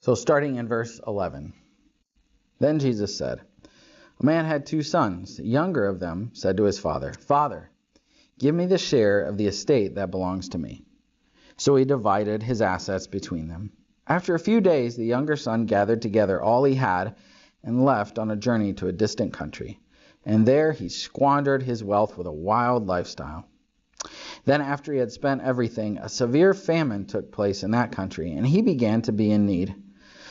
So starting in verse 11. Then Jesus said, "A man had 2 sons. The younger of them said to his father, 'Father, give me the share of the estate that belongs to me.' So he divided his assets between them. After a few days, the younger son gathered together all he had and left on a journey to a distant country. And there he squandered his wealth with a wild lifestyle. Then after he had spent everything, a severe famine took place in that country, and he began to be in need.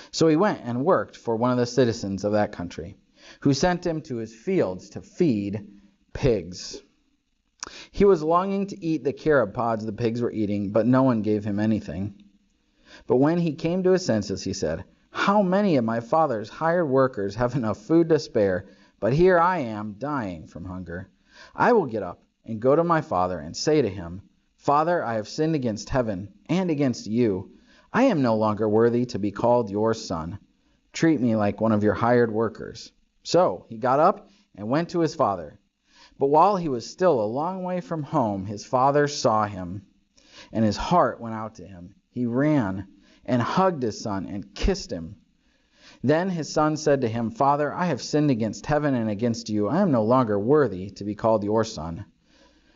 So he went and worked for one of the citizens of that country, who sent him to his fields to feed pigs. He was longing to eat the carob pods the pigs were eating, but no one gave him anything. But when he came to his senses, he said, 'How many of my father's hired workers have enough food to spare, but here I am dying from hunger. I will get up and go to my father and say to him, Father, I have sinned against heaven and against you. I am no longer worthy to be called your son. Treat me like one of your hired workers.' So he got up and went to his father. But while he was still a long way from home, his father saw him, and his heart went out to him. He ran and hugged his son and kissed him. Then his son said to him, 'Father, I have sinned against heaven and against you. I am no longer worthy to be called your son.'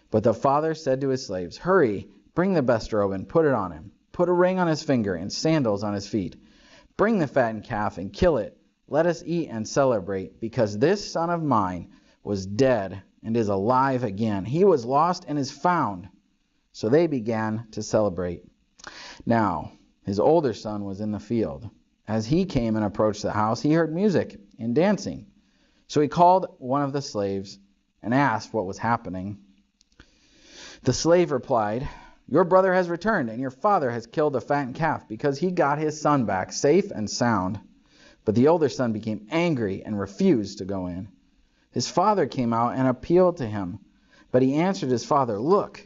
But the father said to his slaves, 'Hurry, bring the best robe and put it on him. Put a ring on his finger and sandals on his feet. Bring the fattened calf and kill it. Let us eat and celebrate, because this son of mine was dead and is alive again. He was lost and is found.' So they began to celebrate. Now his older son was in the field. As he came and approached the house, he heard music and dancing. So he called one of the slaves and asked what was happening. The slave replied, 'Your brother has returned, and your father has killed the fattened calf, because he got his son back safe and sound.' But the older son became angry and refused to go in. His father came out and appealed to him. But he answered his father, 'Look,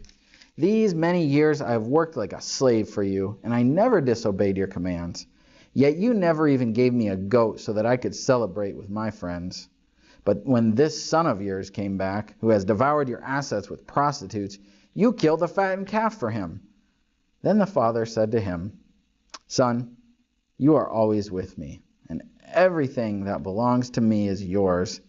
these many years I have worked like a slave for you, and I never disobeyed your commands. Yet you never even gave me a goat so that I could celebrate with my friends. But when this son of yours came back, who has devoured your assets with prostitutes, you killed the fattened calf for him.' Then the father said to him, 'Son, you are always with me, and everything that belongs to me is yours.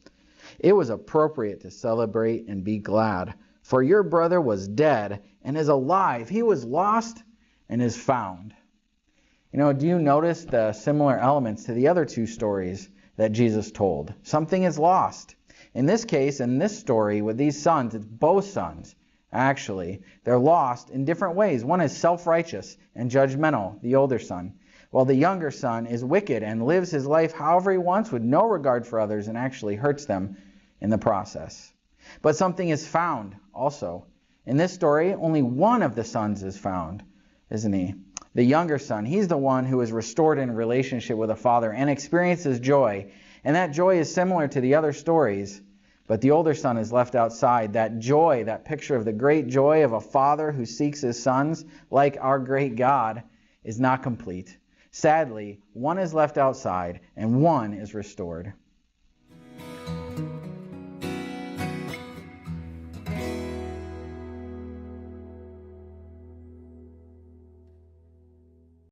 It was appropriate to celebrate and be glad, for your brother was dead and is alive. He was lost and is found.'" Do you notice the similar elements to the other 2 stories that Jesus told? Something is lost. In this case, in this story with these sons, it's both sons. Actually, they're lost in different ways. One is self-righteous and judgmental, the older son, while the younger son is wicked and lives his life however he wants with no regard for others and actually hurts them in the process. But something is found also. In this story, only one of the sons is found, isn't he? The younger son, he's the one who is restored in relationship with the father and experiences joy. And that joy is similar to the other stories. But the older son is left outside. That joy, that picture of the great joy of a father who seeks his sons, like our great God, is not complete. Sadly, one is left outside and one is restored.